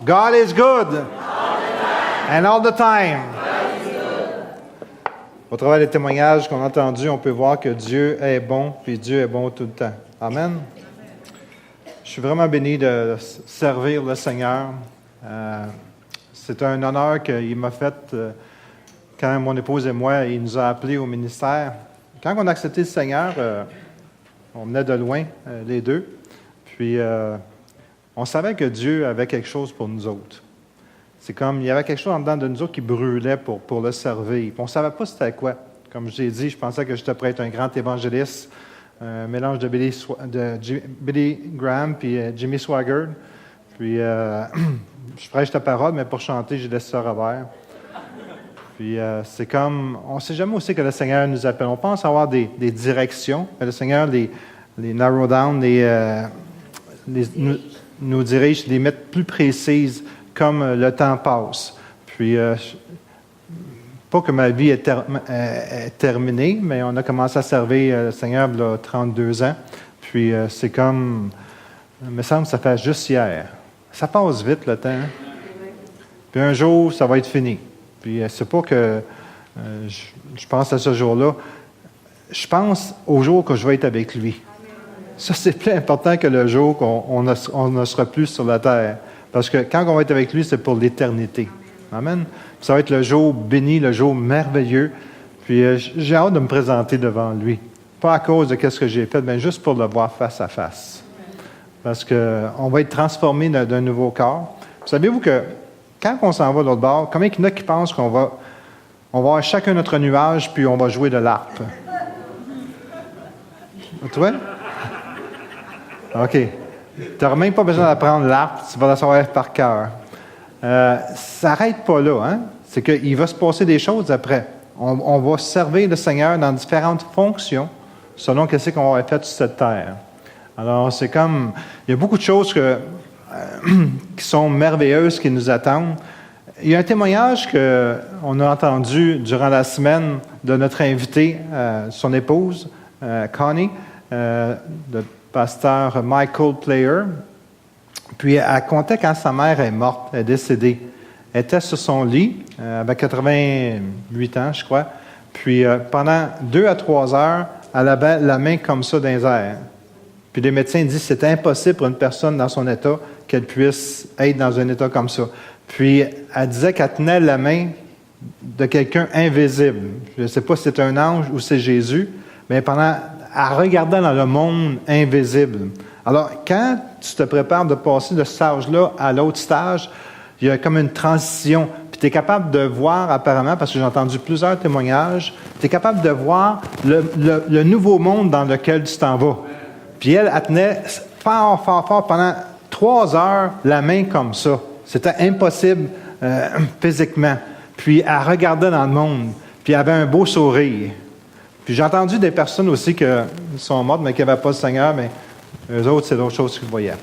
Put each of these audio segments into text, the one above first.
God is good. And all the time. Au travers des témoignages qu'on a entendus, on peut voir que Dieu est bon, puis Dieu est bon tout le temps. Amen. Je suis vraiment béni de servir le Seigneur. C'est un honneur qu'il m'a fait quand mon épouse et moi, il nous a appelés au ministère. Quand on a accepté le Seigneur, on venait de loin, les deux. Puis, on savait que Dieu avait quelque chose pour nous autres. C'est comme, il y avait quelque chose en dedans de nous autres qui brûlait pour le servir. Puis on ne savait pas c'était quoi. Comme je l'ai dit, je pensais que j'étais prêt à être un grand évangéliste, un mélange de Billy Graham puis Jimmy Swaggart. Puis, je prêche ta parole, mais pour chanter, j'ai laissé ça revers. Puis, c'est comme, on ne sait jamais aussi que le Seigneur nous appelle. On pense avoir des directions, mais le Seigneur les narrow down, nous dirige, les mettre plus précises comme le temps passe. Puis, pas que ma vie est terminée, mais on a commencé à servir le Seigneur il y a 32 ans. Puis, c'est comme, il me semble que ça fait juste hier. Ça passe vite, le temps. Puis, un jour, ça va être fini. Puis, c'est pas que je pense à ce jour-là. Je pense au jour que je vais être avec lui. Ça, c'est plus important que le jour qu'on ne sera plus sur la terre. Parce que quand on va être avec lui, c'est pour l'éternité. Amen. Puis ça va être le jour béni, le jour merveilleux. Puis j'ai hâte de me présenter devant lui. Pas à cause de ce que j'ai fait, mais juste pour le voir face à face. Parce qu'on va être transformé d'un nouveau corps. Savez-vous que quand on s'en va de l'autre bord, combien il y en a qui pensent qu'on va avoir chacun notre nuage, puis on va jouer de l'harpe? Tu vois? OK. Tu n'auras même pas besoin d'apprendre l'harpe, tu vas la savoir par cœur. Ça n'arrête pas là, hein? C'est qu'il va se passer des choses après. On va servir le Seigneur dans différentes fonctions selon ce qu'on va faire sur cette terre. Alors, c'est comme... Il y a beaucoup de choses qui sont merveilleuses, qui nous attendent. Il y a un témoignage qu'on a entendu durant la semaine de notre invité, son épouse, Connie, de pasteur Michael Player. Puis elle contait quand sa mère est morte, elle est décédée. Elle était sur son lit, avec 88 ans, je crois. Puis pendant 2 à 3 heures, elle avait la main comme ça dans les airs. Puis les médecins disent que c'est impossible pour une personne dans son état qu'elle puisse être dans un état comme ça. Puis elle disait qu'elle tenait la main de quelqu'un invisible. Je ne sais pas si c'est un ange ou c'est Jésus, mais elle regardait dans le monde invisible. Alors, quand tu te prépares de passer de ce stage-là à l'autre stage, il y a comme une transition. Puis tu es capable de voir apparemment, parce que j'ai entendu plusieurs témoignages, tu es capable de voir le nouveau monde dans lequel tu t'en vas. Puis elle tenait fort, fort, fort pendant 3 heures la main comme ça. C'était impossible physiquement. Puis elle regardait dans le monde. Puis elle avait un beau sourire. Puis j'ai entendu des personnes aussi qui sont mortes, mais qui n'avaient pas le Seigneur, mais eux autres, c'est d'autres choses qu'ils voyaient.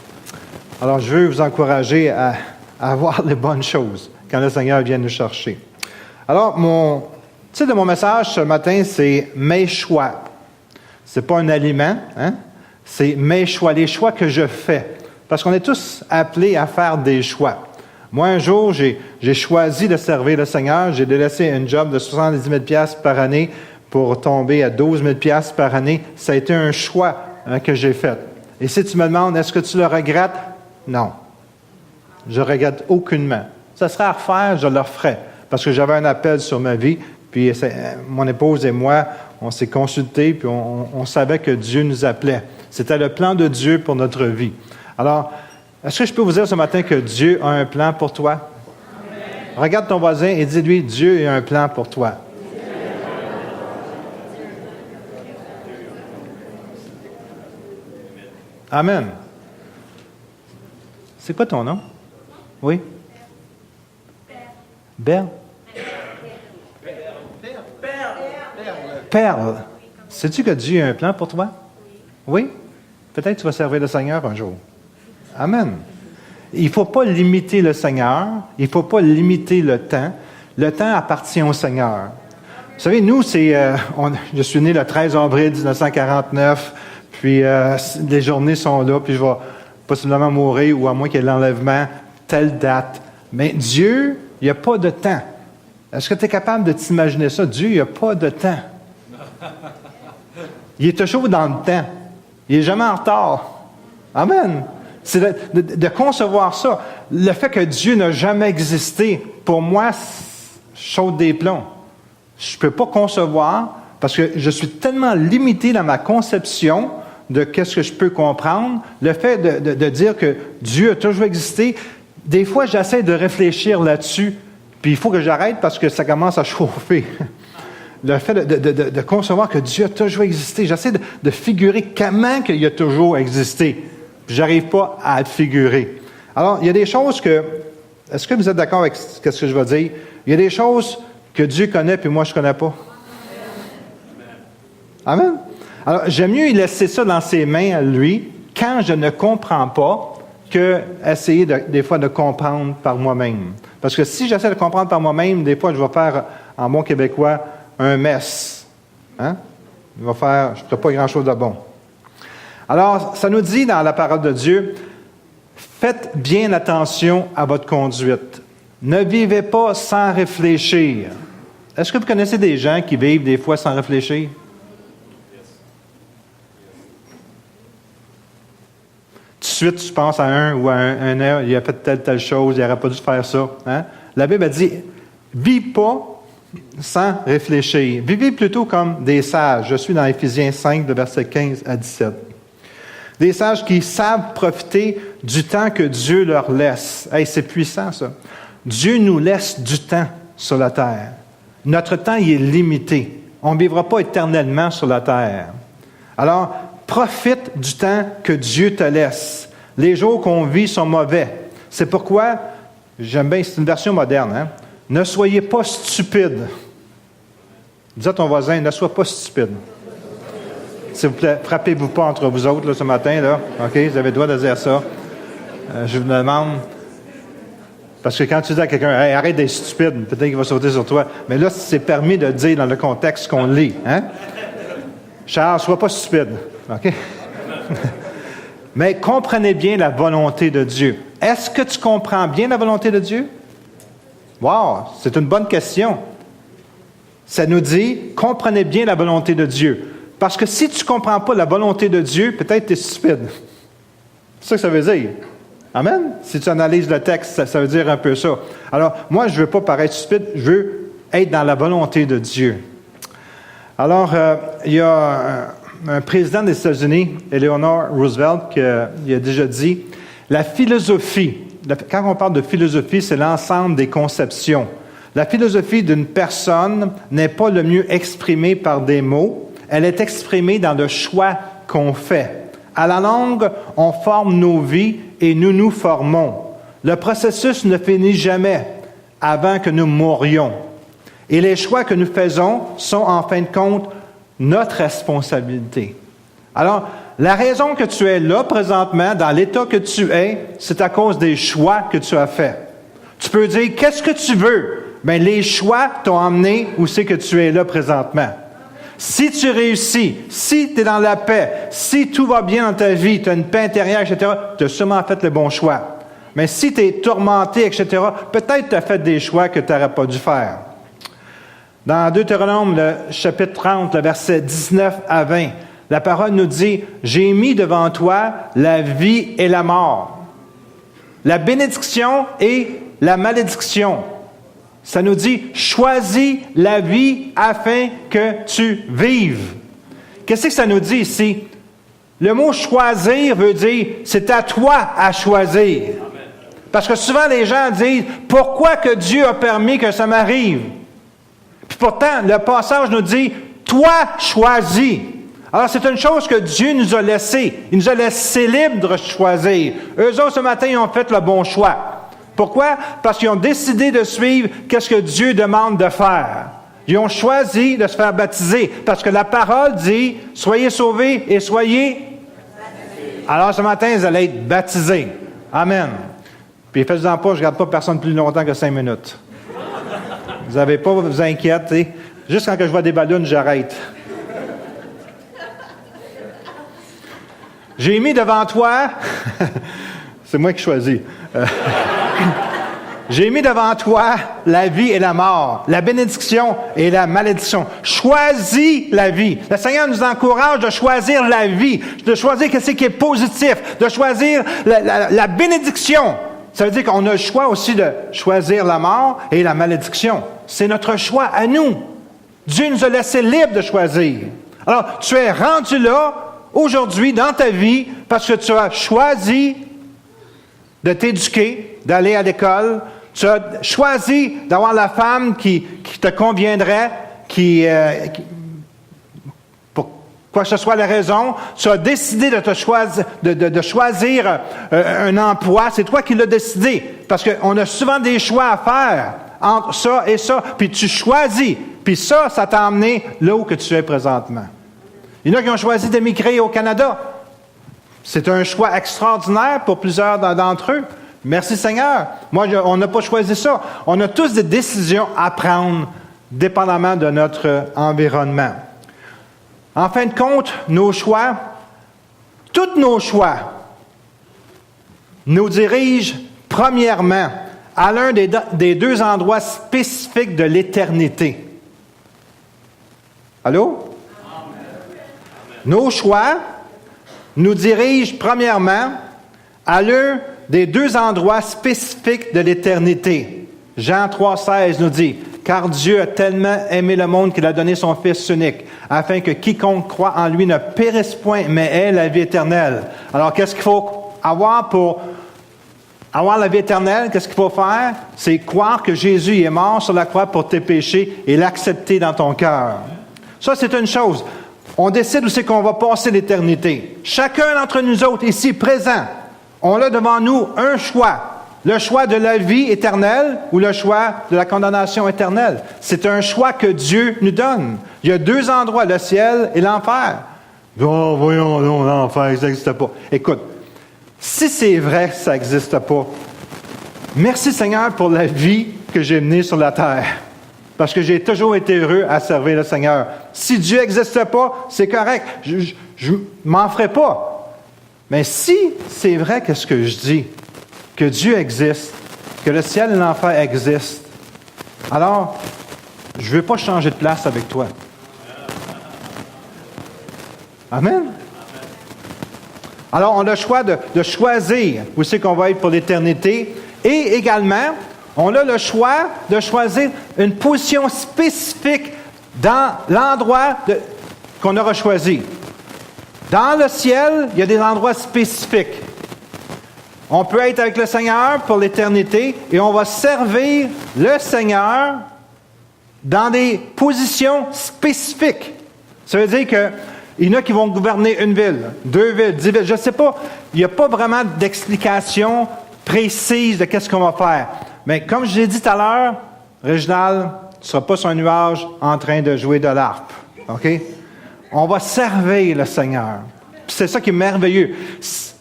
Alors, je veux vous encourager à voir les bonnes choses quand le Seigneur vient nous chercher. Alors, le titre de mon message ce matin, c'est « Mes choix ». Ce n'est pas un aliment, hein? C'est « Mes choix », les choix que je fais. Parce qu'on est tous appelés à faire des choix. Moi, un jour, j'ai choisi de servir le Seigneur. J'ai délaissé un job de 70 000 $ par année pour tomber à 12 000 $ par année. Ça a été un choix que j'ai fait. Et si tu me demandes, est-ce que tu le regrettes? Non. Je ne regrette aucunement. Ça serait à refaire, je le referais. Parce que j'avais un appel sur ma vie. Puis mon épouse et moi, on s'est consultés, puis on savait que Dieu nous appelait. C'était le plan de Dieu pour notre vie. Alors, est-ce que je peux vous dire ce matin que Dieu a un plan pour toi? Amen. Regarde ton voisin et dis-lui, Dieu a un plan pour toi. Amen. C'est quoi ton nom? Oui? Perle. Perle. Sais-tu que Dieu a un plan pour toi? Oui? Peut-être que tu vas servir le Seigneur un jour. Amen. Il ne faut pas limiter le Seigneur. Il ne faut pas limiter le temps. Le temps appartient au Seigneur. Vous savez, nous, je suis né le 13 avril 1949. Puis les journées sont là, puis je vais possiblement mourir, ou à moins qu'il y ait l'enlèvement telle date. Mais Dieu, il n'y a pas de temps. Est-ce que tu es capable de t'imaginer ça? Dieu, il n'y a pas de temps. Il est toujours dans le temps. Il n'est jamais en retard. Amen. C'est de concevoir ça. Le fait que Dieu n'a jamais existé, pour moi, saute des plombs. Je ne peux pas concevoir parce que je suis tellement limité dans ma conception de qu'est-ce que je peux comprendre. Le fait de dire que Dieu a toujours existé, des fois, j'essaie de réfléchir là-dessus, puis il faut que j'arrête parce que ça commence à chauffer. Le fait de concevoir que Dieu a toujours existé, j'essaie de figurer comment il a toujours existé. Puis j'arrive pas à le figurer. Alors, il y a des choses que... Est-ce que vous êtes d'accord avec ce que je vais dire? Il y a des choses que Dieu connaît, puis moi, je ne connais pas. Amen. Alors, j'aime mieux laisser ça dans ses mains à lui, quand je ne comprends pas, que essayer des fois de comprendre par moi-même. Parce que si j'essaie de comprendre par moi-même, des fois, je vais faire, en bon québécois, un mess. Hein? Je ne ferai pas grand-chose de bon. Alors, ça nous dit dans la parole de Dieu, faites bien attention à votre conduite. Ne vivez pas sans réfléchir. Est-ce que vous connaissez des gens qui vivent des fois sans réfléchir? Tout de suite, tu penses à un ou à un heure, il a fait telle chose, il n'aurait pas dû faire ça. Hein? La Bible a dit, vis pas sans réfléchir. Vivez plutôt comme des sages. Je suis dans Éphésiens 5, de versets 15 à 17. Des sages qui savent profiter du temps que Dieu leur laisse. Hey, c'est puissant, ça. Dieu nous laisse du temps sur la terre. Notre temps, il est limité. On ne vivra pas éternellement sur la terre. Alors, profite du temps que Dieu te laisse. Les jours qu'on vit sont mauvais. C'est pourquoi, j'aime bien, c'est une version moderne, hein? Ne soyez pas stupides. Dis à ton voisin, ne sois pas stupide. S'il vous plaît, frappez-vous pas entre vous autres là, ce matin. Là. OK, vous avez le droit de dire ça. Je vous demande. Parce que quand tu dis à quelqu'un, hey, arrête d'être stupide, peut-être qu'il va sauter sur toi. Mais là, c'est permis de le dire dans le contexte qu'on lit. Hein? Charles, sois pas stupide. OK? Mais comprenez bien la volonté de Dieu. Est-ce que tu comprends bien la volonté de Dieu? Wow, c'est une bonne question. Ça nous dit, comprenez bien la volonté de Dieu. Parce que si tu ne comprends pas la volonté de Dieu, peut-être tu es stupide. C'est ça que ça veut dire. Amen? Si tu analyses le texte, ça veut dire un peu ça. Alors, moi, je ne veux pas paraître stupide, je veux être dans la volonté de Dieu. Alors, il y a un président des États-Unis, Eleanor Roosevelt, qui a déjà dit, la philosophie, quand on parle de philosophie, c'est l'ensemble des conceptions. La philosophie d'une personne n'est pas le mieux exprimée par des mots, elle est exprimée dans le choix qu'on fait. À la longue, on forme nos vies et nous nous formons. Le processus ne finit jamais avant que nous mourions. Et les choix que nous faisons sont, en fin de compte, notre responsabilité. Alors, la raison que tu es là présentement, dans l'état que tu es, c'est à cause des choix que tu as faits. Tu peux dire, qu'est-ce que tu veux? Bien, les choix t'ont emmené où c'est que tu es là présentement. Si tu réussis, si tu es dans la paix, si tout va bien dans ta vie, tu as une paix intérieure, etc., tu as sûrement fait le bon choix. Mais si tu es tourmenté, etc., peut-être tu as fait des choix que tu n'aurais pas dû faire. Dans Deutéronome, le chapitre 30, le verset 19 à 20, la parole nous dit, « J'ai mis devant toi la vie et la mort, la bénédiction et la malédiction. » Ça nous dit, choisis la vie afin que tu vives. Qu'est-ce que ça nous dit ici? Le mot choisir veut dire, c'est à toi à choisir. Parce que souvent les gens disent, pourquoi que Dieu a permis que ça m'arrive? Puis pourtant, le passage nous dit, toi choisis. Alors c'est une chose que Dieu nous a laissée. Il nous a laissé libre de choisir. Eux autres, ce matin, ils ont fait le bon choix. Pourquoi? Parce qu'ils ont décidé de suivre qu'est-ce que Dieu demande de faire. Ils ont choisi de se faire baptiser. Parce que la parole dit, soyez sauvés et soyez baptisés. Alors ce matin, ils allaient être baptisés. Amen. Puis faites-en pas, je ne garde pas personne plus longtemps que 5 minutes. Vous n'avez pas à vous inquiéter. Juste quand je vois des ballons, j'arrête. J'ai mis devant toi... C'est moi qui choisis. J'ai mis devant toi la vie et la mort, la bénédiction et la malédiction. Choisis la vie. Le Seigneur nous encourage de choisir la vie, de choisir ce qui est positif, de choisir la bénédiction. Ça veut dire qu'on a le choix aussi de choisir la mort et la malédiction. C'est notre choix à nous. Dieu nous a laissé libres de choisir. Alors, tu es rendu là, aujourd'hui, dans ta vie, parce que tu as choisi de t'éduquer, d'aller à l'école. Tu as choisi d'avoir la femme qui te conviendrait, pour quoi que ce soit la raison. Tu as décidé de choisir un emploi. C'est toi qui l'as décidé. Parce qu'on a souvent des choix à faire entre ça et ça. Puis tu choisis. Puis ça t'a emmené là où que tu es présentement. Il y en a qui ont choisi d'émigrer au Canada. C'est un choix extraordinaire pour plusieurs d'entre eux. Merci Seigneur. Moi, on n'a pas choisi ça. On a tous des décisions à prendre dépendamment de notre environnement. En fin de compte, nos choix, tous nos choix, nous dirigent premièrement à l'un des deux endroits spécifiques de l'éternité. Allô? Nos choix nous dirigent premièrement à l'un des deux endroits spécifiques de l'éternité. Jean 3,16 nous dit « Car Dieu a tellement aimé le monde qu'il a donné son Fils unique, afin que quiconque croit en lui ne périsse point, mais ait la vie éternelle. » Alors, qu'est-ce qu'il faut avoir pour avoir la vie éternelle? Qu'est-ce qu'il faut faire? C'est croire que Jésus est mort sur la croix pour tes péchés et l'accepter dans ton cœur. Ça, c'est une chose. On décide où c'est qu'on va passer l'éternité. Chacun d'entre nous autres, ici, présents, on a devant nous un choix. Le choix de la vie éternelle ou le choix de la condamnation éternelle. C'est un choix que Dieu nous donne. Il y a deux endroits, le ciel et l'enfer. Oh, voyons, non, l'enfer, ça n'existe pas. Écoute, si c'est vrai que ça n'existe pas, merci Seigneur pour la vie que j'ai menée sur la terre. Parce que j'ai toujours été heureux à servir le Seigneur. Si Dieu n'existe pas, c'est correct. Je ne m'en ferai pas. Mais si c'est vrai qu'est-ce que je dis, que Dieu existe, que le ciel et l'enfer existent, alors je ne veux pas changer de place avec toi. Amen. Alors on a le choix de choisir où c'est qu'on va être pour l'éternité et également on a le choix de choisir une position spécifique dans l'endroit qu'on aura choisi. Dans le ciel, il y a des endroits spécifiques. On peut être avec le Seigneur pour l'éternité et on va servir le Seigneur dans des positions spécifiques. Ça veut dire qu'il y en a qui vont gouverner une ville, 2 villes, 10 villes. Je ne sais pas, il n'y a pas vraiment d'explication précise de qu'est-ce qu'on va faire. Mais comme je l'ai dit tout à l'heure, Réginald, tu ne seras pas sur un nuage en train de jouer de l'harpe. OK? On va servir le Seigneur. Puis c'est ça qui est merveilleux.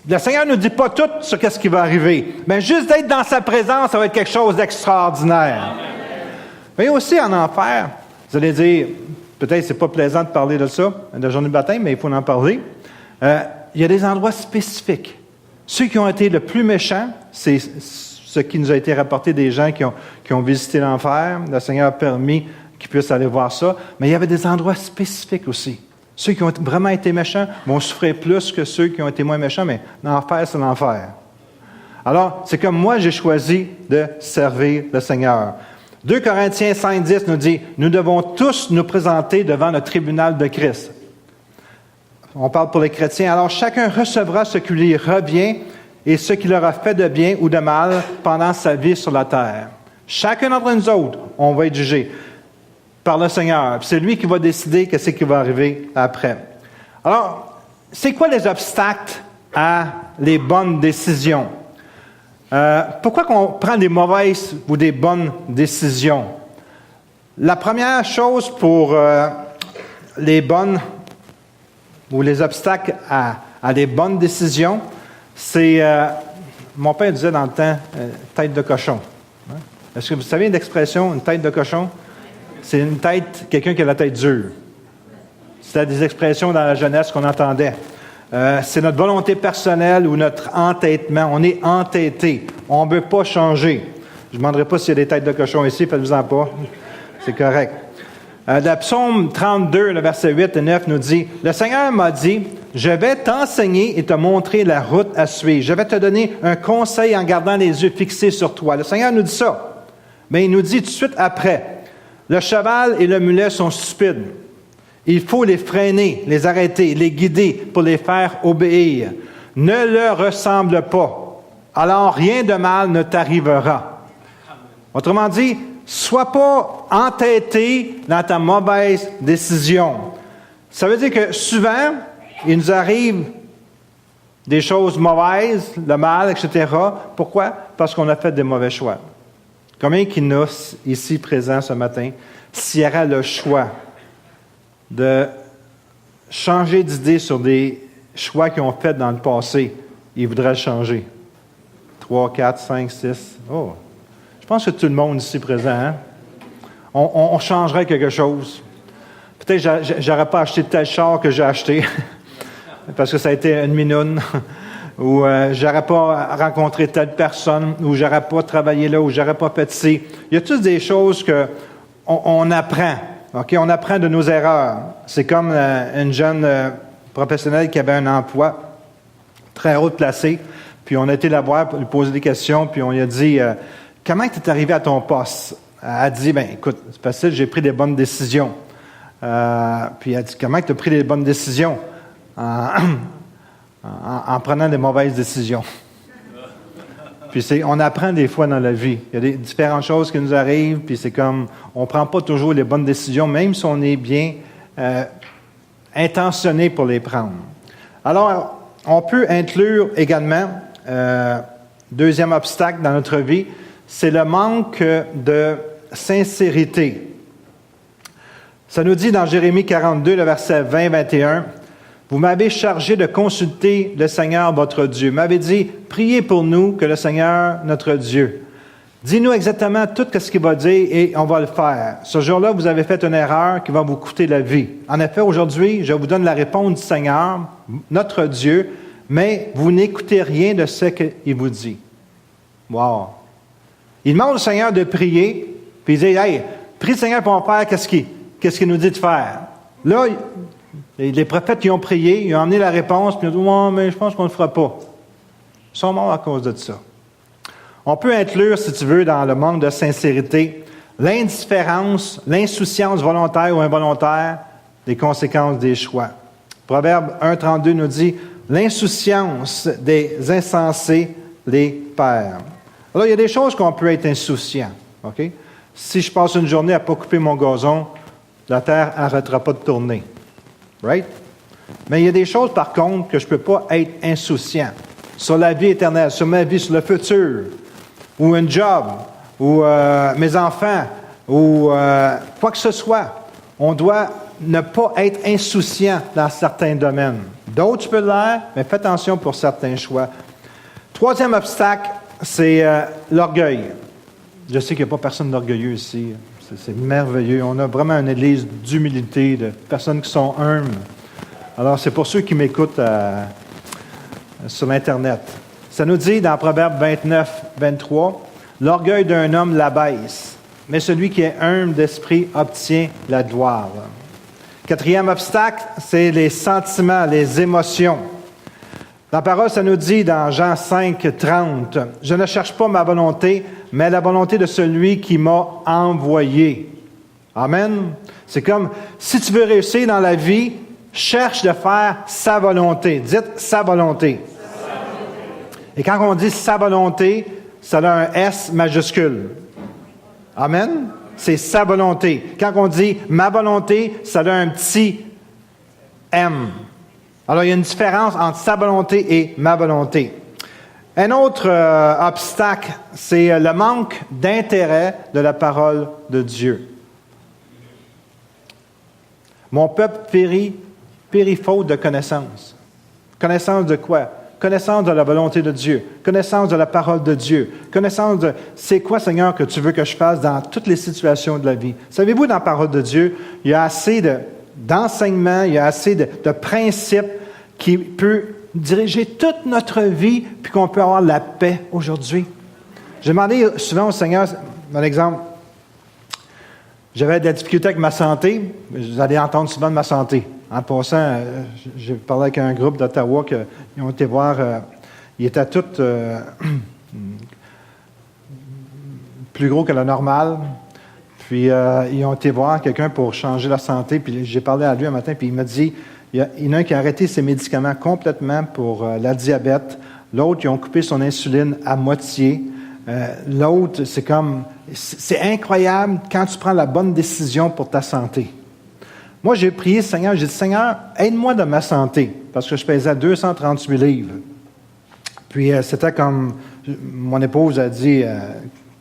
Le Seigneur ne nous dit pas tout sur ce qui va arriver. Mais juste d'être dans sa présence, ça va être quelque chose d'extraordinaire. Mais aussi en enfer, vous allez dire, peut-être c'est pas plaisant de parler de ça, de la journée de baptême, mais il faut en parler. Il y a des endroits spécifiques. Ceux qui ont été le plus méchants, c'est ce qui nous a été rapporté des gens qui ont visité l'enfer. Le Seigneur a permis qu'ils puissent aller voir ça. Mais il y avait des endroits spécifiques aussi. Ceux qui ont vraiment été méchants vont souffrir plus que ceux qui ont été moins méchants, mais l'enfer, c'est l'enfer. Alors, c'est comme moi, j'ai choisi de servir le Seigneur. 2 Corinthiens 5,10 nous dit, « Nous devons tous nous présenter devant le tribunal de Christ. » On parle pour les chrétiens. « Alors, chacun recevra ce qui lui revient et ce qu'il aura fait de bien ou de mal pendant sa vie sur la terre. » Chacun d'entre nous autres, on va être jugé par le Seigneur. C'est lui qui va décider qu'est-ce qui va arriver après. Alors, c'est quoi les obstacles à les bonnes décisions? Pourquoi qu'on prend des mauvaises ou des bonnes décisions? La première chose pour les bonnes ou les obstacles à des bonnes décisions, c'est, mon père disait dans le temps, tête de cochon. Hein? Est-ce que vous savez l'expression, une tête de cochon? C'est une tête, quelqu'un qui a la tête dure. C'était des expressions dans la jeunesse qu'on entendait. C'est notre volonté personnelle ou notre entêtement. On est entêté. On ne veut pas changer. Je ne demanderai pas s'il y a des têtes de cochon ici, faites-vous-en pas. C'est correct. Le psaume 32, le verset 8 et 9 nous dit, « Le Seigneur m'a dit, je vais t'enseigner et te montrer la route à suivre. Je vais te donner un conseil en gardant les yeux fixés sur toi. » Le Seigneur nous dit ça. Mais il nous dit tout de suite après, « Le cheval et le mulet sont stupides. Il faut les freiner, les arrêter, les guider pour les faire obéir. Ne leur ressemble pas. Alors rien de mal ne t'arrivera. » Autrement dit, sois pas entêté dans ta mauvaise décision. Ça veut dire que souvent, il nous arrive des choses mauvaises, le mal, etc. Pourquoi? Parce qu'on a fait des mauvais choix. Combien qui nous, ici présents ce matin, s'il y aurait le choix de changer d'idée sur des choix qu'ils ont faits dans le passé, ils voudraient le changer? 3, 4, 5, 6. Oh! Je pense que tout le monde ici présent, hein? On changerait quelque chose. Peut-être que je n'aurais pas acheté tel char que j'ai acheté, parce que ça a été une minoune, ou je n'aurais pas rencontré telle personne, ou je n'aurais pas travaillé là, ou je n'aurais pas fait ci. Il y a toutes des choses qu'on apprend. Okay? On apprend de nos erreurs. C'est comme une jeune professionnelle qui avait un emploi très haut placé, puis on a été la voir pour lui poser des questions, puis on lui a dit « Comment tu es arrivé à ton poste? » Elle a dit « Bien, écoute, c'est facile, j'ai pris des bonnes décisions. » Puis elle a dit « Comment tu as pris des bonnes décisions? » En prenant des mauvaises décisions. Puis on apprend des fois dans la vie. Il y a des différentes choses qui nous arrivent, puis c'est comme, on ne prend pas toujours les bonnes décisions, même si on est bien intentionné pour les prendre. Alors, on peut inclure également, deuxième obstacle dans notre vie, c'est le manque de sincérité. Ça nous dit dans Jérémie 42, le verset 20-21, « Vous m'avez chargé de consulter le Seigneur votre Dieu. Vous m'avez dit, priez pour nous que le Seigneur, notre Dieu. Dis-nous exactement tout ce qu'il va dire et on va le faire. Ce jour-là, vous avez fait une erreur qui va vous coûter la vie. En effet, aujourd'hui, je vous donne la réponse du Seigneur, notre Dieu, mais vous n'écoutez rien de ce qu'il vous dit. » Wow! Il demande au Seigneur de prier, puis il dit, « Hey, prie le Seigneur pour faire qu'est-ce qu'il nous dit de faire. » Là, les prophètes qui ont prié, ils ont amené la réponse, puis ils ont dit, « Ouais, mais je pense qu'on ne le fera pas. » Ils sont morts à cause de ça. On peut inclure, si tu veux, dans le manque de sincérité, l'indifférence, l'insouciance volontaire ou involontaire des conséquences des choix. Proverbe 1,32 nous dit, « L'insouciance des insensés les perd. » Alors, il y a des choses qu'on peut être insouciant. OK? Si je passe une journée à ne pas couper mon gazon, la terre n'arrêtera pas de tourner. Right? Mais il y a des choses, par contre, que je ne peux pas être insouciant. Sur la vie éternelle, sur ma vie, sur le futur, ou un job, ou mes enfants, ou quoi que ce soit. On doit ne pas être insouciant dans certains domaines. D'autres, tu peux l'être, mais fais attention pour certains choix. Troisième obstacle, c'est l'orgueil. Je sais qu'il n'y a pas personne d'orgueilleux ici. C'est merveilleux. On a vraiment une église d'humilité, de personnes qui sont humbles. Alors, c'est pour ceux qui m'écoutent sur l'Internet. Ça nous dit dans Proverbe 29-23, « L'orgueil d'un homme l'abaisse, mais celui qui est humble d'esprit obtient la gloire. » Quatrième obstacle, c'est les sentiments, les émotions. La parole, ça nous dit dans Jean 5:30, « Je ne cherche pas ma volonté, mais la volonté de celui qui m'a envoyé. » Amen. C'est comme, si tu veux réussir dans la vie, cherche de faire sa volonté. Dites sa volonté. Et quand on dit sa volonté, ça a un S majuscule. Amen. C'est sa volonté. Quand on dit ma volonté, ça a un petit M. Alors, il y a une différence entre sa volonté et ma volonté. Un autre obstacle, c'est le manque d'intérêt de la parole de Dieu. Mon peuple périt faute de connaissance. Connaissance de quoi? Connaissance de la volonté de Dieu. Connaissance de la parole de Dieu. Connaissance de c'est quoi, Seigneur, que tu veux que je fasse dans toutes les situations de la vie. Savez-vous, dans la parole de Dieu, il y a assez d'enseignements, il y a assez de principes qui peuvent diriger toute notre vie, puis qu'on peut avoir la paix aujourd'hui. j'ai demandé souvent au Seigneur, un exemple, j'avais de la difficulté avec ma santé, vous allez entendre souvent de ma santé. En passant, j'ai parlé avec un groupe d'Ottawa qui ont été voir, ils étaient tous plus gros que la normale. Puis ils ont été voir quelqu'un pour changer la santé. Puis j'ai parlé à lui un matin, puis il m'a dit, il y en a un qui a arrêté ses médicaments complètement pour la diabète. L'autre, ils ont coupé son insuline à moitié. L'autre, c'est incroyable quand tu prends la bonne décision pour ta santé. Moi, j'ai prié le Seigneur, j'ai dit, Seigneur, aide-moi dans ma santé, parce que je pesais 238 livres. Puis c'était comme, mon épouse a dit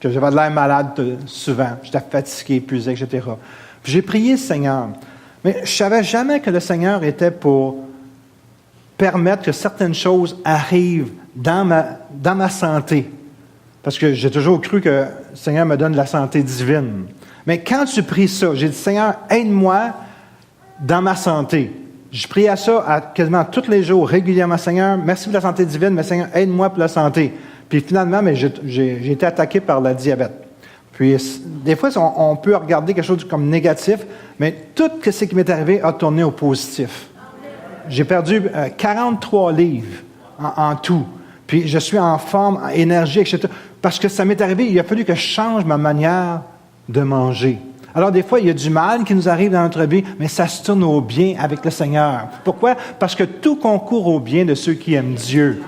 que j'avais de l'air malade souvent, j'étais fatigué, épuisé, etc. Puis j'ai prié le Seigneur, mais je ne savais jamais que le Seigneur était pour permettre que certaines choses arrivent dans ma santé. Parce que j'ai toujours cru que le Seigneur me donne la santé divine. Mais quand tu pries ça, j'ai dit, Seigneur, aide-moi dans ma santé. Je prie à ça quasiment tous les jours, régulièrement. Seigneur, merci pour la santé divine, mais Seigneur, aide-moi pour la santé. Puis finalement, j'ai été attaqué par la diabète. Puis des fois, on peut regarder quelque chose comme négatif, mais tout ce qui m'est arrivé a tourné au positif. J'ai perdu 43 livres en tout. Puis je suis en forme, en énergie, etc. Parce que ça m'est arrivé, il a fallu que je change ma manière de manger. Alors des fois, il y a du mal qui nous arrive dans notre vie, mais ça se tourne au bien avec le Seigneur. Pourquoi? Parce que tout concourt au bien de ceux qui aiment Dieu.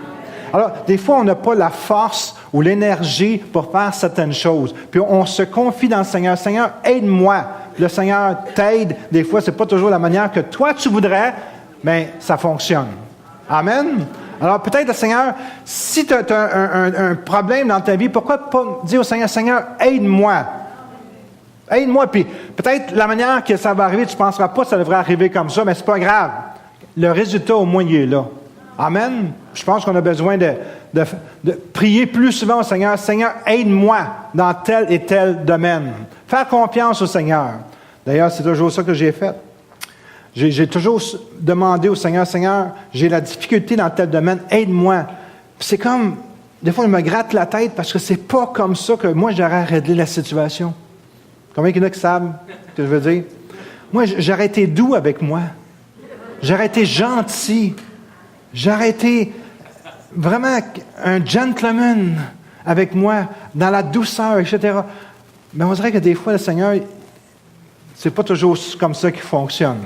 Alors, des fois, on n'a pas la force ou l'énergie pour faire certaines choses. Puis on se confie dans le Seigneur. Seigneur, aide-moi. Puis le Seigneur t'aide. Des fois, ce n'est pas toujours la manière que toi tu voudrais, mais ça fonctionne. Amen. Alors peut-être le Seigneur, si tu as un problème dans ta vie, pourquoi pas dire au Seigneur, Seigneur, aide-moi. Aide-moi. Puis peut-être la manière que ça va arriver, tu ne penseras pas que ça devrait arriver comme ça, mais ce n'est pas grave. Le résultat, au moins, il est là. Amen. Je pense qu'on a besoin de prier plus souvent au Seigneur. Seigneur, aide-moi dans tel et tel domaine. Faire confiance au Seigneur. D'ailleurs, c'est toujours ça que j'ai fait. J'ai toujours demandé au Seigneur, Seigneur, j'ai la difficulté dans tel domaine, aide-moi. Puis c'est comme, des fois, je me gratte la tête parce que c'est pas comme ça que moi, j'aurais réglé la situation. Combien il y en a qui savent ce que je veux dire? Moi, j'aurais été doux avec moi. J'aurais été gentil. J'aurais été vraiment un gentleman avec moi, dans la douceur, etc. Mais on dirait que des fois, le Seigneur, c'est pas toujours comme ça qu'il fonctionne.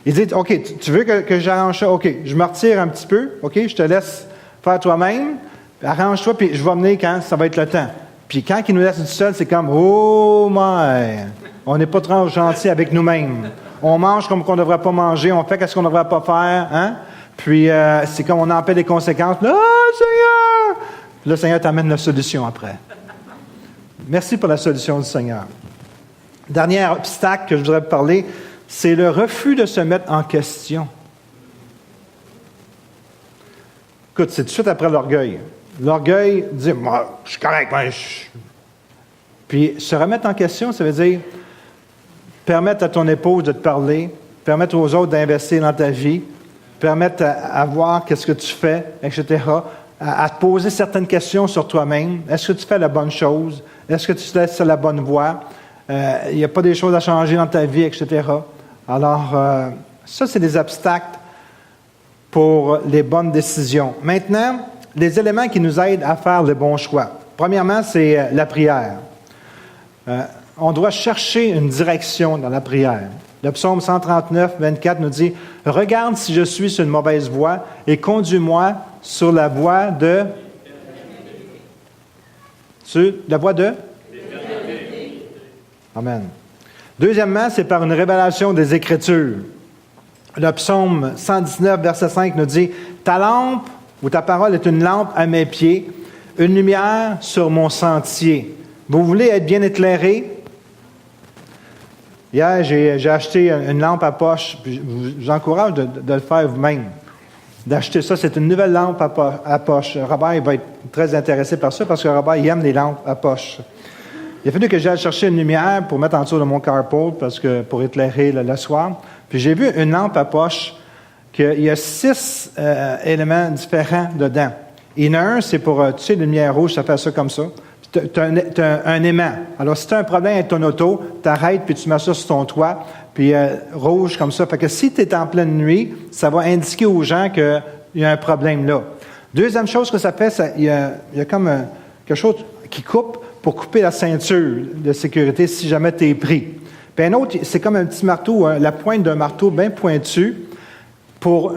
Il dit, OK, tu veux que j'arrange ça? OK, je me retire un petit peu. OK, je te laisse faire toi-même. Arrange-toi, puis je vais venir quand ça va être le temps. Puis quand il nous laisse tout seul, c'est comme, oh my! On n'est pas trop gentil avec nous-mêmes. On mange comme qu'on ne devrait pas manger, on fait ce qu'on ne devrait pas faire, hein? Puis c'est comme on en paie les conséquences. Ah, Seigneur! Puis le Seigneur t'amène la solution après. Merci pour la solution du Seigneur. Dernier obstacle que je voudrais parler, c'est le refus de se mettre en question. Écoute, c'est tout de suite après l'orgueil. L'orgueil dit, moi, je suis correct. Moi, Puis se remettre en question, ça veut dire permettre à ton épouse de te parler, permettre aux autres d'investir dans ta vie, permettre à voir qu'est-ce que tu fais, etc., à te poser certaines questions sur toi-même. Est-ce que tu fais la bonne chose? Est-ce que tu te laisses sur la bonne voie? Il n'y a pas des choses à changer dans ta vie, etc. Alors, ça, c'est des obstacles pour les bonnes décisions. Maintenant, les éléments qui nous aident à faire les bons choix. Premièrement, c'est la prière. On doit chercher une direction dans la prière. Le psaume 139, 24 nous dit « Regarde si je suis sur une mauvaise voie et conduis-moi sur la voie de... » Sur la voie de... Amen. Deuxièmement, c'est par une révélation des Écritures. Le psaume 119, verset 5 nous dit « Ta lampe ou ta parole est une lampe à mes pieds, une lumière sur mon sentier. » Vous voulez être bien éclairé? Hier, j'ai acheté une lampe à poche. Je vous encourage de le faire vous-même. D'acheter ça, c'est une nouvelle lampe à poche. Robert il va être très intéressé par ça parce que Robert il aime les lampes à poche. Il a fallu que j'aille chercher une lumière pour mettre en dessous de mon carport pour éclairer le soir. Puis j'ai vu une lampe à poche qu'il y a 6 éléments différents dedans. Il y en a un, c'est pour, tu sais, la lumière rouge, ça fait ça comme ça. Puis tu as un aimant. Alors, si tu as un problème avec ton auto, tu arrêtes puis tu mets ça sur ton toit, puis rouge comme ça. Fait que si tu es en pleine nuit, ça va indiquer aux gens qu'il y a un problème là. Deuxième chose que ça fait, il y a comme quelque chose qui coupe pour couper la ceinture de sécurité si jamais tu es pris. Puis un autre, c'est comme un petit marteau, la pointe d'un marteau bien pointu pour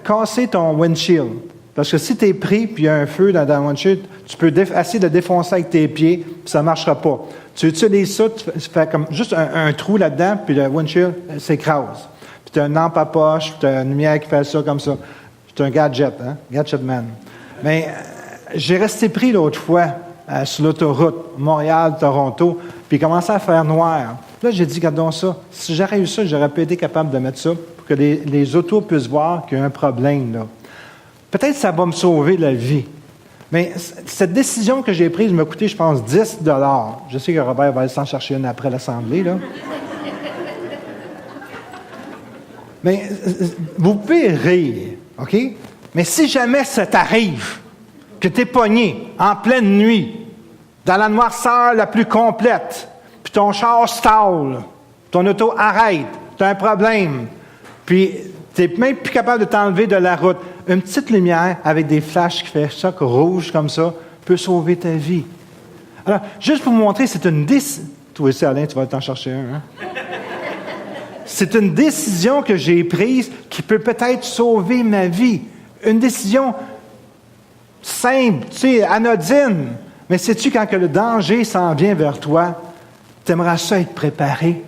casser ton windshield. Parce que si tu es pris puis il y a un feu dans le windshield, tu peux essayer de défoncer avec tes pieds, puis ça ne marchera pas. Tu utilises ça, tu fais comme juste un trou là-dedans, puis le windshield s'écrase. Puis tu as une lampe à poche, puis tu as une lumière qui fait ça comme ça. C'est un gadget, hein? Gadget man. Mais j'ai resté pris l'autre fois sur l'autoroute Montréal-Toronto, puis il commençait à faire noir. Là, j'ai dit, regardons ça. Si j'aurais eu ça, j'aurais pas été capable de mettre ça pour que les autos puissent voir qu'il y a un problème, là. Peut-être que ça va me sauver la vie. Mais cette décision que j'ai prise m'a coûté, je pense, 10 $. Je sais que Robert va aller s'en chercher une après l'Assemblée, là. Mais vous pouvez rire, OK? Mais si jamais ça t'arrive, que tu es pogné en pleine nuit, dans la noirceur la plus complète, puis ton char stalle, ton auto arrête, tu as un problème, puis tu n'es même plus capable de t'enlever de la route, une petite lumière avec des flashs qui fait choc rouge comme ça peut sauver ta vie. Alors, juste pour vous montrer, c'est une décision. Toi aussi, Alain, tu vas t'en chercher un, hein? C'est une décision que j'ai prise qui peut peut-être sauver ma vie. Une décision simple, tu sais, anodine. Mais sais-tu, quand que le danger s'en vient vers toi, tu aimeras ça être préparé.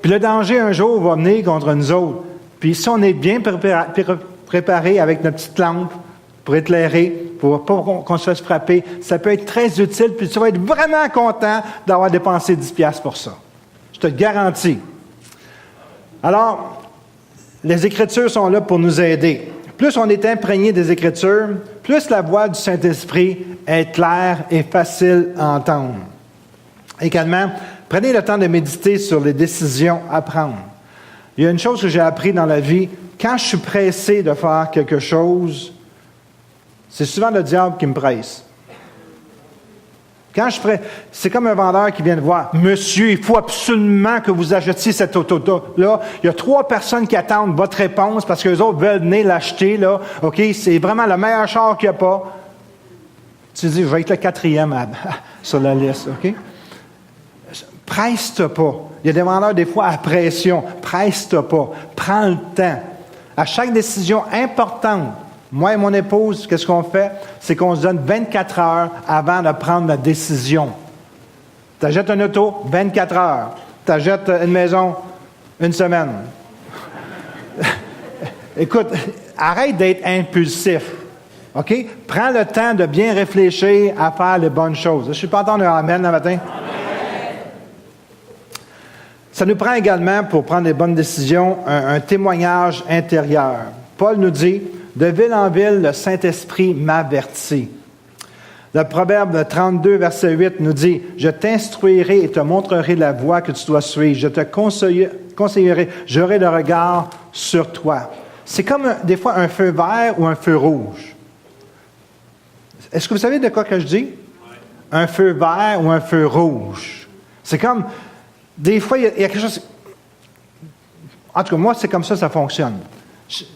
Puis le danger, un jour, va venir contre nous autres. Puis si on est bien préparé avec notre petite lampe pour éclairer, pour pas qu'on se fasse frapper, ça peut être très utile. Puis tu vas être vraiment content d'avoir dépensé 10$ pour ça. Je te le garantis. Alors, les Écritures sont là pour nous aider. Plus on est imprégné des Écritures, plus la voix du Saint-Esprit est claire et facile à entendre. Également, prenez le temps de méditer sur les décisions à prendre. Il y a une chose que j'ai appris dans la vie, quand je suis pressé de faire quelque chose, c'est souvent le diable qui me presse. Quand je suis prêt, c'est comme un vendeur qui vient de voir. Monsieur, il faut absolument que vous achetiez cette auto-là. Il y a 3 personnes qui attendent votre réponse parce que les autres veulent venir l'acheter, là. OK? C'est vraiment le meilleur char qu'il n'y a pas. Tu dis, je vais être le 4e sur la liste, OK? Presse-toi pas. Il y a des vendeurs, des fois, à pression. Presse-toi pas. Prends le temps. À chaque décision importante, moi et mon épouse, qu'est-ce qu'on fait? C'est qu'on se donne 24 heures avant de prendre la décision. Tu achètes une auto, 24 heures. Tu achètes une maison, 1 semaine. Écoute, arrête d'être impulsif. OK? Prends le temps de bien réfléchir à faire les bonnes choses. Je ne suis pas entendu un amen le matin? Ça nous prend également, pour prendre les bonnes décisions, un témoignage intérieur. Paul nous dit, de ville en ville, le Saint-Esprit m'avertit. Le Proverbe 32, verset 8 nous dit, je t'instruirai et te montrerai la voie que tu dois suivre. Je te conseillerai, j'aurai le regard sur toi. C'est comme des fois un feu vert ou un feu rouge. Est-ce que vous savez de quoi que je dis? Un feu vert ou un feu rouge. C'est comme, des fois, il y a quelque chose... En tout cas, moi, c'est comme ça fonctionne.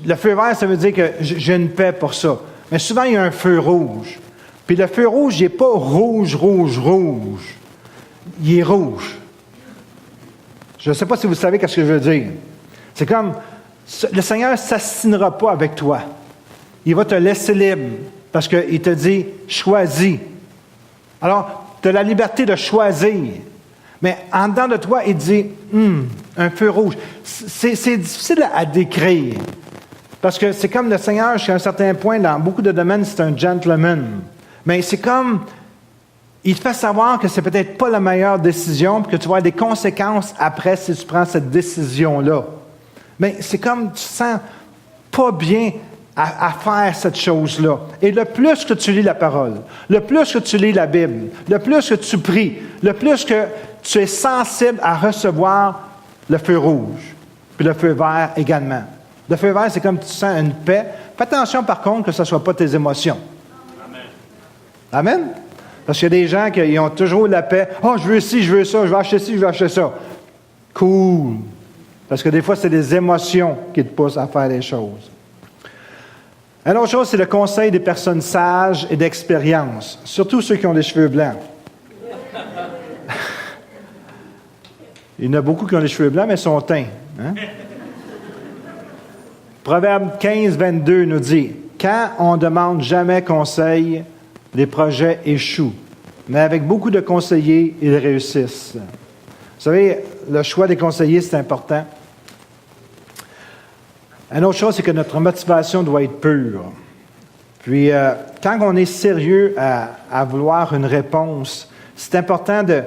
Le feu vert, ça veut dire que j'ai une paix pour ça. Mais souvent, il y a un feu rouge. Puis le feu rouge, il n'est pas rouge, rouge, rouge. Il est rouge. Je ne sais pas si vous savez ce que je veux dire. C'est comme, le Seigneur ne s'assinera pas avec toi. Il va te laisser libre parce qu'il te dit, choisis. Alors, tu as la liberté de choisir. Mais en dedans de toi, il dit, un feu rouge. C'est difficile à décrire. Parce que c'est comme le Seigneur, jusqu'à un certain point, dans beaucoup de domaines, c'est un gentleman. Mais c'est comme, il te fait savoir que c'est peut-être pas la meilleure décision, puis que tu vas avoir des conséquences après si tu prends cette décision-là. Mais c'est comme, tu te sens pas bien à faire cette chose-là. Et le plus que tu lis la parole, le plus que tu lis la Bible, le plus que tu pries, le plus que tu es sensible à recevoir le feu rouge, puis le feu vert également. Le feu vert, c'est comme tu sens une paix. Fais attention, par contre, que ce ne soit pas tes émotions. Amen. Amen? Parce qu'il y a des gens qui ont toujours la paix. « Oh, je veux ci, je veux ça, je vais acheter ci, je vais acheter ça. » Cool. Parce que des fois, c'est des émotions qui te poussent à faire les choses. Une autre chose, c'est le conseil des personnes sages et d'expérience, surtout ceux qui ont des cheveux blancs. Il y en a beaucoup qui ont des cheveux blancs, mais sont teints. Hein? Proverbe 15, 22 nous dit, « Quand on ne demande jamais conseil, les projets échouent. Mais avec beaucoup de conseillers, ils réussissent. » Vous savez, le choix des conseillers, c'est important. Une autre chose, c'est que notre motivation doit être pure. Puis, quand on est sérieux à vouloir une réponse, c'est important de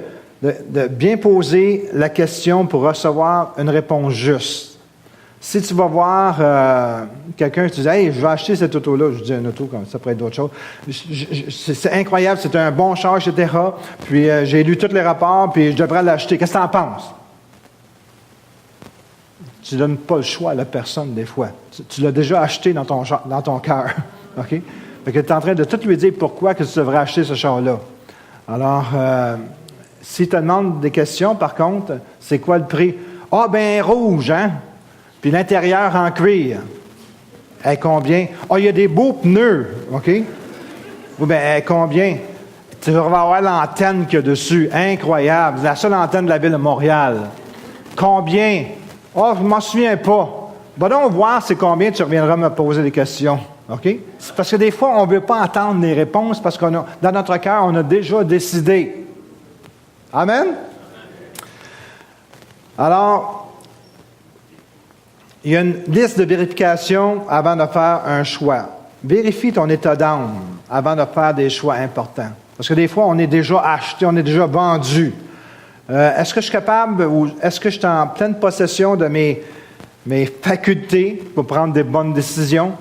bien poser la question pour recevoir une réponse juste. Si tu vas voir quelqu'un qui te dit « Hey, je vais acheter cette auto-là », je dis un auto, comme ça pourrait être d'autres choses. C'est incroyable, c'est un bon char, etc. Puis j'ai lu tous les rapports, puis je devrais l'acheter. Qu'est-ce que tu en penses? Tu ne donnes pas le choix à la personne, des fois. Tu l'as déjà acheté dans ton cœur. OK? Fait que tu es en train de tout lui dire pourquoi que tu devrais acheter ce char-là. Alors, s'il te demande des questions, par contre, c'est quoi le prix? Ah, ben rouge, hein? Puis l'intérieur en cuir. Combien? Ah, il y a des beaux pneus, OK? Oui, bien, combien? Tu vas avoir l'antenne qu'il y a dessus. Incroyable. C'est la seule antenne de la ville de Montréal. Combien? Ah, je ne m'en souviens pas. Va donc voir c'est combien, tu reviendras me poser des questions. OK? C'est parce que des fois, on ne veut pas entendre les réponses parce que dans notre cœur, on a déjà décidé. Amen? Alors, il y a une liste de vérification avant de faire un choix. Vérifie ton état d'âme avant de faire des choix importants. Parce que des fois, on est déjà acheté, on est déjà vendu. Est-ce que je suis capable ou est-ce que je suis en pleine possession de mes facultés pour prendre des bonnes décisions?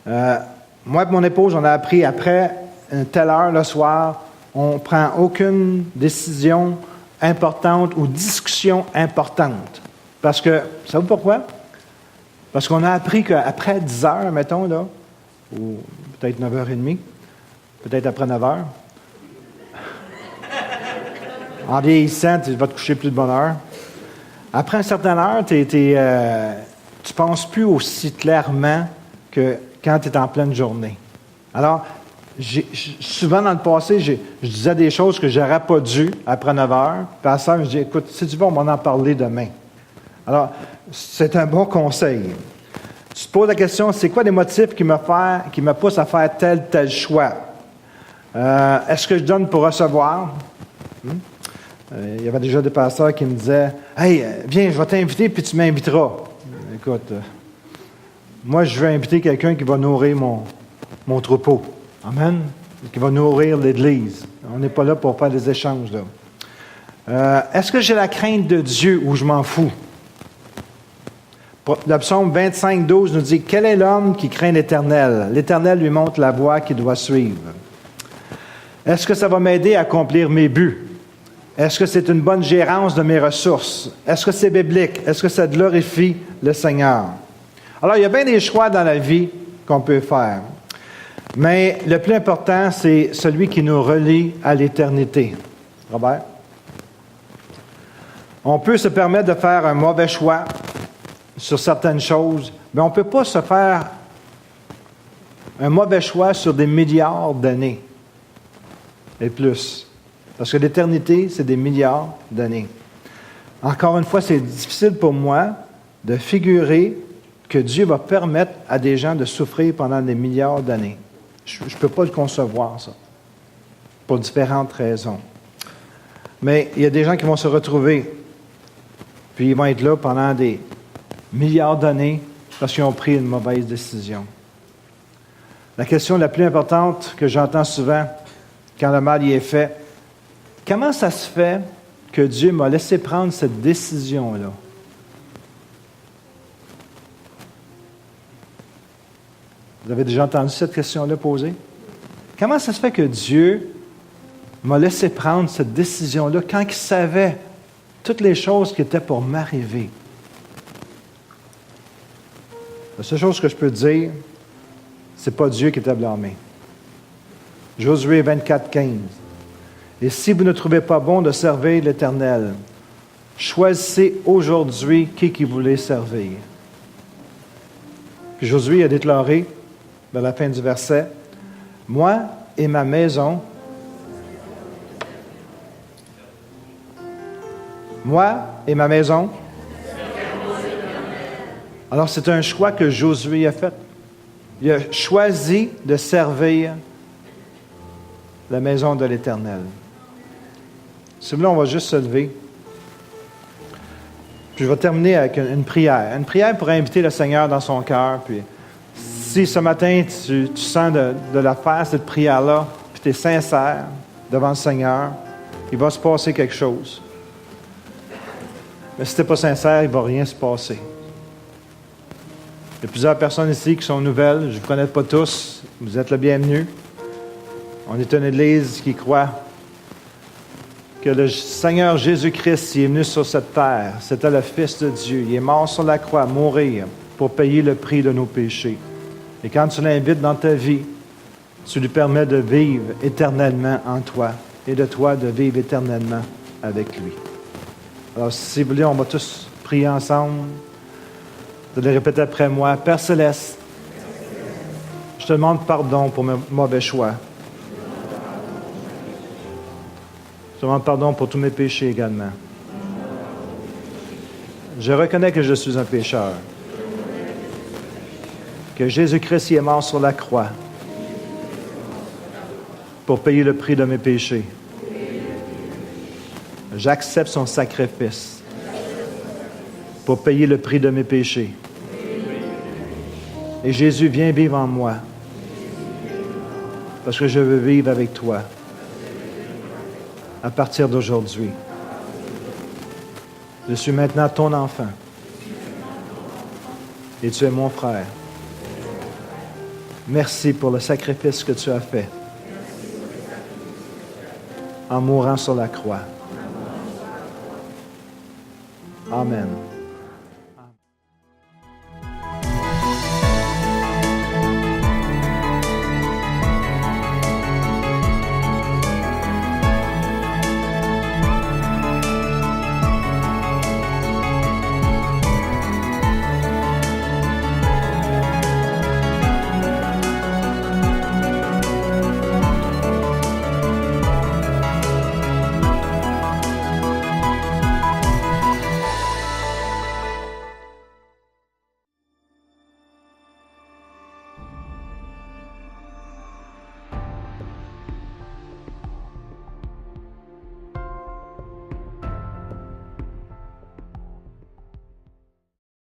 Moi et mon épouse, on a appris après une telle heure le soir, on ne prend aucune décision importante ou discussion importante. Parce que, savez-vous pourquoi? Parce qu'on a appris qu'après 10 heures, mettons, là, ou peut-être 9h30, peut-être après 9 heures, en vieillissant, tu vas te coucher plus de bonne heure. Après une certaine heure, tu ne penses plus aussi clairement que quand tu es en pleine journée. Alors, souvent dans le passé, je disais des choses que je n'aurais pas dû après 9 heures. Puis à ça, je dis, écoute, si tu veux, on va en parler demain. Alors, c'est un bon conseil. Tu te poses la question, c'est quoi les motifs qui me poussent à faire tel choix? Est-ce que je donne pour recevoir? Il y avait déjà des pasteurs qui me disaient, « Hey, viens, je vais t'inviter, puis tu m'inviteras. » Écoute, moi, je veux inviter quelqu'un qui va nourrir mon troupeau. Amen? Qui va nourrir l'Église. On n'est pas là pour faire des échanges, là. Est-ce que j'ai la crainte de Dieu ou je m'en fous? Le psaume 25, 12 nous dit, « Quel est l'homme qui craint l'Éternel? L'Éternel lui montre la voie qu'il doit suivre. » Est-ce que ça va m'aider à accomplir mes buts? Est-ce que c'est une bonne gérance de mes ressources? Est-ce que c'est biblique? Est-ce que ça glorifie le Seigneur? Alors, il y a bien des choix dans la vie qu'on peut faire. Mais le plus important, c'est celui qui nous relie à l'éternité. Robert? On peut se permettre de faire un mauvais choix sur certaines choses, mais on ne peut pas se faire un mauvais choix sur des milliards d'années et plus. Parce que l'éternité, c'est des milliards d'années. Encore une fois, c'est difficile pour moi de figurer que Dieu va permettre à des gens de souffrir pendant des milliards d'années. Je ne peux pas le concevoir, ça, pour différentes raisons. Mais il y a des gens qui vont se retrouver, puis ils vont être là pendant des milliards d'années parce qu'ils ont pris une mauvaise décision. La question la plus importante que j'entends souvent quand le mal y est fait, comment ça se fait que Dieu m'a laissé prendre cette décision-là? Vous avez déjà entendu cette question-là posée? Comment ça se fait que Dieu m'a laissé prendre cette décision-là quand il savait toutes les choses qui étaient pour m'arriver? La seule chose que je peux dire, c'est pas Dieu qui était blâmé. Josué 24, 15. Et si vous ne trouvez pas bon de servir l'Éternel, choisissez aujourd'hui qui vous voulez servir. Puis Josué a déclaré, dans la fin du verset, « Moi et ma maison, moi et ma maison. » Alors, c'est un choix que Josué a fait. Il a choisi de servir la maison de l'Éternel. Si vous voulez, on va juste se lever. Puis je vais terminer avec une prière. Une prière pour inviter le Seigneur dans son cœur. Puis si ce matin, tu sens de la faire, cette prière-là, puis tu es sincère devant le Seigneur, il va se passer quelque chose. Mais si tu n'es pas sincère, il ne va rien se passer. Il y a plusieurs personnes ici qui sont nouvelles. Je ne vous connais pas tous. Vous êtes le bienvenu. On est une Église qui croit que le Seigneur Jésus-Christ est venu sur cette terre. C'était le Fils de Dieu. Il est mort sur la croix, mourir pour payer le prix de nos péchés. Et quand tu l'invites dans ta vie, tu lui permets de vivre éternellement en toi et de toi de vivre éternellement avec lui. Alors, si vous voulez, on va tous prier ensemble. Vous allez répéter après moi. Père Céleste, je te demande pardon pour mes mauvais choix. Je te demande pardon pour tous mes péchés également. Je reconnais que je suis un pécheur. Que Jésus-Christ y est mort sur la croix pour payer le prix de mes péchés. J'accepte son sacrifice pour payer le prix de mes péchés. Et Jésus, viens vivre en moi parce que je veux vivre avec toi à partir d'aujourd'hui. Je suis maintenant ton enfant et tu es mon frère. Merci pour le sacrifice que tu as fait en mourant sur la croix. Amen.